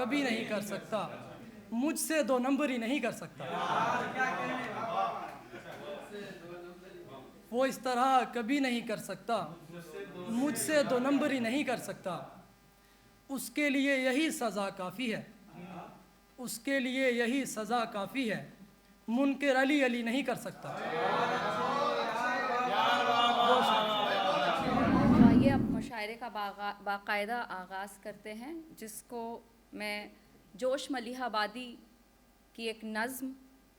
कभी नहीं कर सकता, मुझसे दो नंबर ही नहीं कर सकता। वो इस तरह कभी नहीं कर सकता, मुझसे दो नंबर ही नहीं कर सकता। उसके लिए यही सज़ा काफ़ी है, उसके लिए यही सज़ा काफ़ी है, मुनकर अली अली नहीं कर सकता। तो आइए अब मुशायरे का बाकायदा आगाज़ करते हैं, जिसको मैं जोश मलिहाबादी की एक नज़्म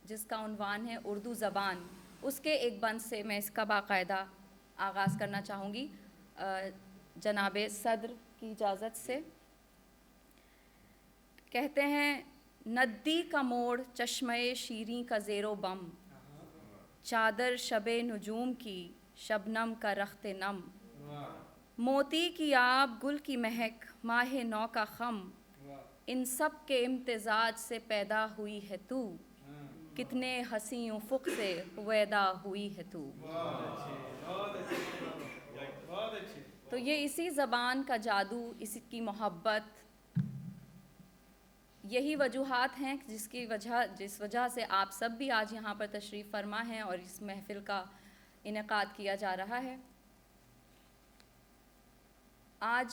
जिसका उन्वान है उर्दू ज़बान, उसके एक बंद से मैं इसका बाकायदा आगाज़ करना चाहूँगी जनाब सदर की इजाज़त से। कहते हैं, नद्दी का मोड़ चश्मे शीरीं का ज़ेरो बम, चादर शबे नुजूम की शबनम का रख्ते नम, मोती की आब गुल की महक माहे नौ का खम, इन सब के इम्तिजाज से पैदा हुई है तू, कितने हसी उफ़ुक़ से हुवैदा हुई है तू। तो ये इसी ज़बान का जादू, इसकी मोहब्बत, यही वजूहात हैं जिस वजह से आप सब भी आज यहाँ पर तशरीफ़ फरमा हैं और इस महफ़िल का इनेकाद किया जा रहा है। आज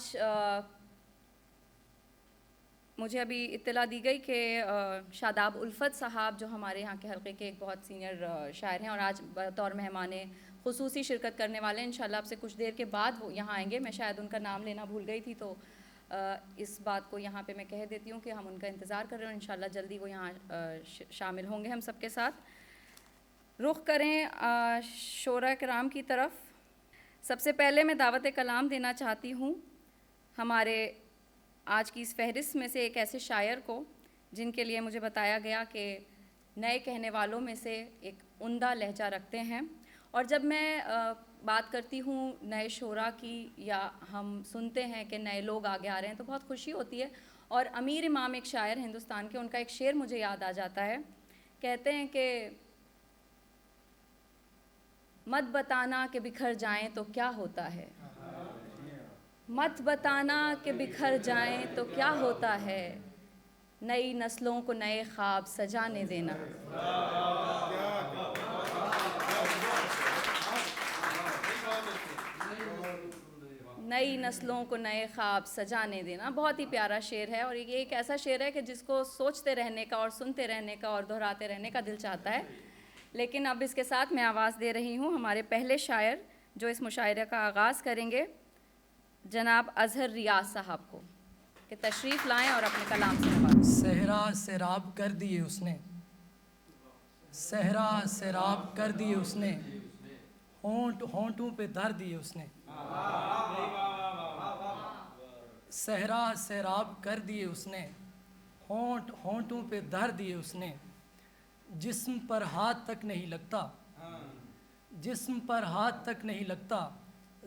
मुझे अभी इत्तला दी गई कि शादाब उल्फ़त साहब जो हमारे यहाँ के हल्के के एक बहुत सीनियर शायर हैं और आज बतौर मेहमान ख़ुसूसी शिरकत करने वाले हैं, इंशाल्लाह आपसे कुछ देर के बाद वो यहाँ आएंगे। मैं शायद उनका नाम लेना भूल गई थी, तो इस बात को यहाँ पे मैं कह देती हूँ कि हम उनका इंतज़ार कर रहे हैं और इंशाल्लाह जल्दी वो यहाँ शामिल होंगे हम सबके साथ। रुख करें शोरा कराम की तरफ। सबसे पहले मैं दावत कलाम देना चाहती हूँ हमारे आज की इस फहरिस्त में से एक ऐसे शायर को जिनके लिए मुझे बताया गया कि नए कहने वालों में से एक उम्दा लहजा रखते हैं। और जब मैं बात करती हूँ नए शोरा की या हम सुनते हैं कि नए लोग आगे आ रहे हैं तो बहुत खुशी होती है। और अमीर इमाम एक शायर हिंदुस्तान के, उनका एक शेर मुझे याद आ जाता है। कहते हैं कि मत बताना कि बिखर जाएं तो क्या होता है, मत बताना कि बिखर जाएं तो क्या होता है, नई नस्लों को नए ख्वाब सजाने देना। नई नस्लों को नए ख्वाब सजाने देना। बहुत ही प्यारा शेर है और ये एक ऐसा शेर है कि जिसको सोचते रहने का और सुनते रहने का और दोहराते रहने का दिल चाहता है। लेकिन अब इसके साथ मैं आवाज़ दे रही हूँ हमारे पहले शायर जो इस मुशायरे का आगाज़ करेंगे, जनाब अज़हर रियाज साहब को, कि तशरीफ़ लाएं और अपने कलाम से नवाजें। सहरा सैराब कर दिए उसने, सहरा सैराब कर दिए उसने, होंठ होंठों पे धर दिए उसने। सहरा सैराब कर दिए उसने, होंठ होंठों पे धर दिए उसने। जिस्म पर हाथ तक नहीं लगता, जिस्म पर हाथ तक नहीं लगता,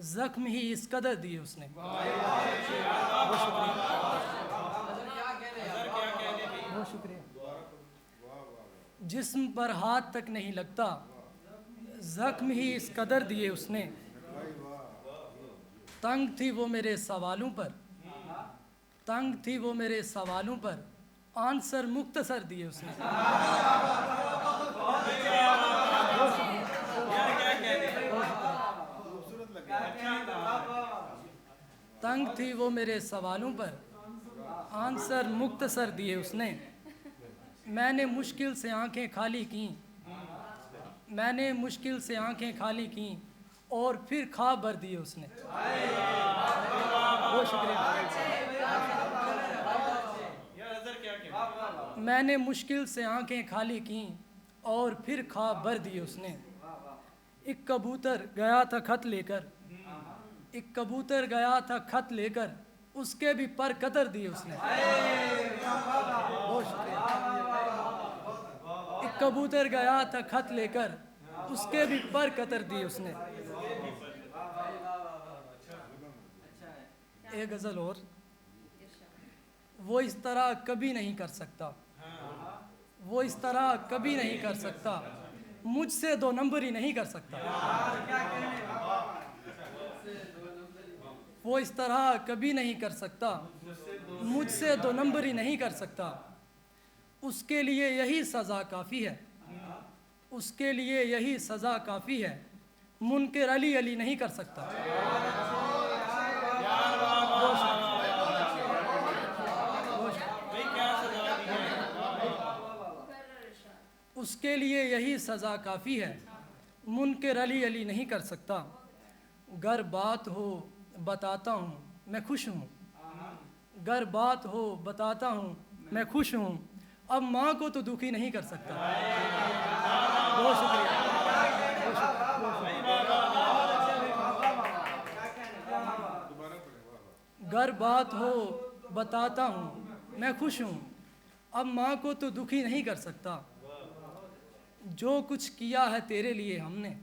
ज़ख्म ही इस कदर दिए उसने। बहुत शुक्रिया। जिस्म पर हाथ तक नहीं लगता, ज़ख्म ही इस कदर दिए उसने। तंग थी वो मेरे सवालों पर, तंग थी वो मेरे सवालों पर, आंसर मुख्तसर दिए उसने। तंग थी वो मेरे सवालों पर, आंसर मुख्तसर दिए उसने। मैंने मुश्किल से आंखें खाली की, मैंने मुश्किल से आंखें खाली की और फिर ख्वाब भर दिए उसने। बहुत शुक्रिया। मैंने मुश्किल से आंखें खाली की और फिर ख्वाब भर दिए उसने। एक कबूतर गया था खत लेकर, एक कबूतर गया था खत लेकर, उसके भी पर कतर दिए उसने। बहुत शुक्रिया। एक कबूतर गया था खत लेकर, उसके भी पर कतर दिए उसने। एक गज़ल और। वो इस तरह कभी नहीं कर सकता, वो इस तरह कभी नहीं कर सकता, मुझसे दो नंबर ही नहीं कर सकता। वो इस तरह कभी नहीं कर सकता, मुझसे दो नंबरी नहीं कर सकता, उसके लिए यही सज़ा काफ़ी है, उसके लिए यही सज़ा काफ़ी है, मुनकर अली अली नहीं कर सकता। उसके लिए यही सज़ा काफ़ी है, मुनकर अली अली नहीं कर सकता। गर बात हो बताता हूँ मैं खुश हूँ, गर बात हो बताता हूँ मैं खुश हूँ, अब माँ को तो दुखी नहीं कर सकता। बहुत शुक्रिया। गर बात हो बताता हूँ मैं खुश हूँ, अब माँ को तो दुखी नहीं कर सकता। जो कुछ किया है तेरे लिए हमने,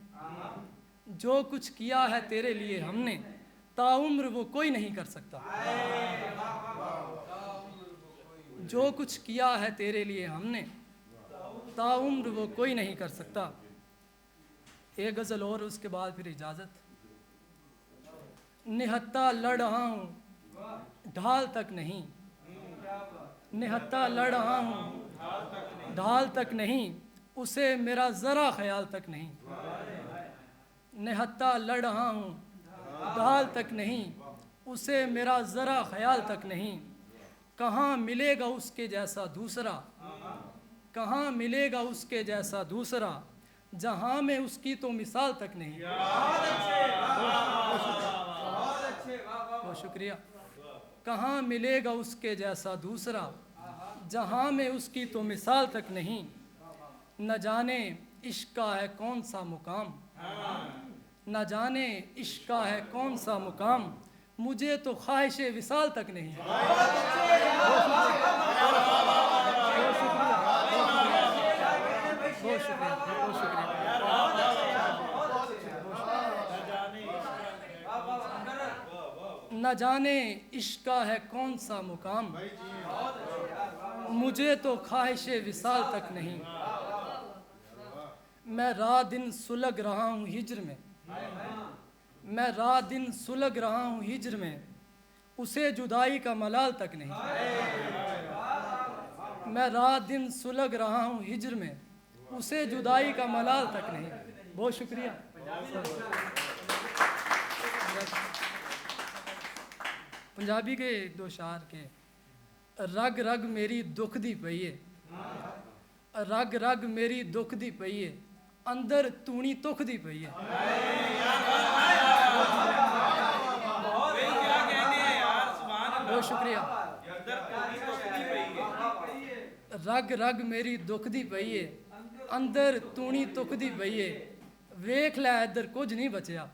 जो कुछ किया है तेरे लिए हमने, ताउम्र वो कोई नहीं कर सकता। जो कुछ किया है तेरे लिए हमने, ताउम्र वो कोई नहीं कर सकता। एक गज़ल और उसके बाद फिर इजाज़त। निहत्ता लड़ रहा हूँ ढाल तक नहीं, निहत्ता लड़ रहा हूँ ढाल तक नहीं, उसे मेरा ज़रा ख्याल तक नहीं। निहत्ता लड़ रहा हूँ ढाल तक नहीं, उसे मेरा ज़रा ख्याल तक नहीं। कहाँ मिलेगा उसके जैसा दूसरा, कहाँ मिलेगा उसके जैसा दूसरा, जहाँ में उसकी तो मिसाल तक नहीं। बहुत शुक्रिया। कहाँ मिलेगा उसके जैसा दूसरा, जहाँ में उसकी तो मिसाल तक नहीं। न जाने इश्क का है कौन सा मुकाम, न जाने इश्क का है कौन सा मुकाम, मुझे तो ख्वाहिश विसाल तक नहीं। बहुत शुक्रिया, बहुत शुक्रिया। न जाने इश्क का है कौन सा मुकाम, मुझे तो ख्वाहिश विसाल तक नहीं। मैं रात दिन सुलग रहा हूँ हिज्र में, मैं रात दिन सुलग रहा हूँ हिज्र में, उसे जुदाई का मलाल तक नहीं। मैं रात दिन सुलग रहा हूँ हिज्र में, उसे जुदाई का मलाल तक नहीं। बहुत शुक्रिया। पंजाबी के एक दो शार के। रग रग मेरी दुख दी पई है, रग रग मेरी दुख दी पई है, अंदर तूनी तुख दी पई है। बहुत शुक्रिया। रग रग मेरी दुख दी पई है, अंदर तूनी तुख दी पई है। वेख लै इधर कुछ नहीं बचया,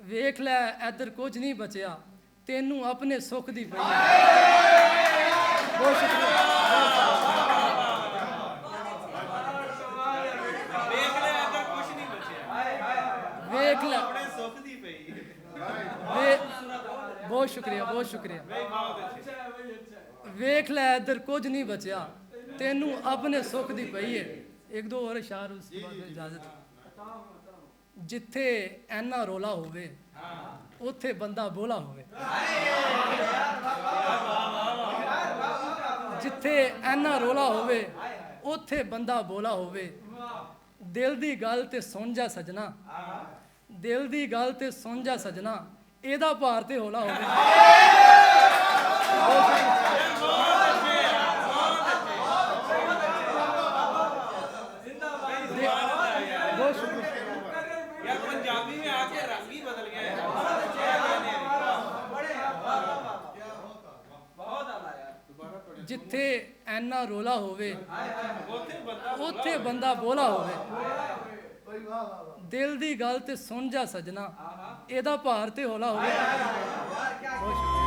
वेख लै इधर कुछ नहीं बचया, तेनू अपने सुख दी पई है। बहुत शुक्रिया। वेख लै बहुत शुक्रिया, बहुत शुक्रिया। वेख लै इधर कुछ नहीं बचया, तेनू अपने सुख दी पई है। एक दो और इशार उसके बाद इजाजत। जिथे ऐना रोला होवे उथे बंदा बोला होवे, जिथे ऐना रोला होवे उथे बंदा बोला होवे। दिल दी गल ते सुन जा सजना, दिल दी गल ते सुन जा सजना, एदा भार ते होला होवे। बहुत शुक्रिया। यार पंजाबी में आके रंग ही बदल गया है। जिथे ऐना रोला होवे उथे बंदा बोला होवे। दिल दी गल ते सुन जा सजना, एदा भार ते होला होवे। बहुत शुक्रिया।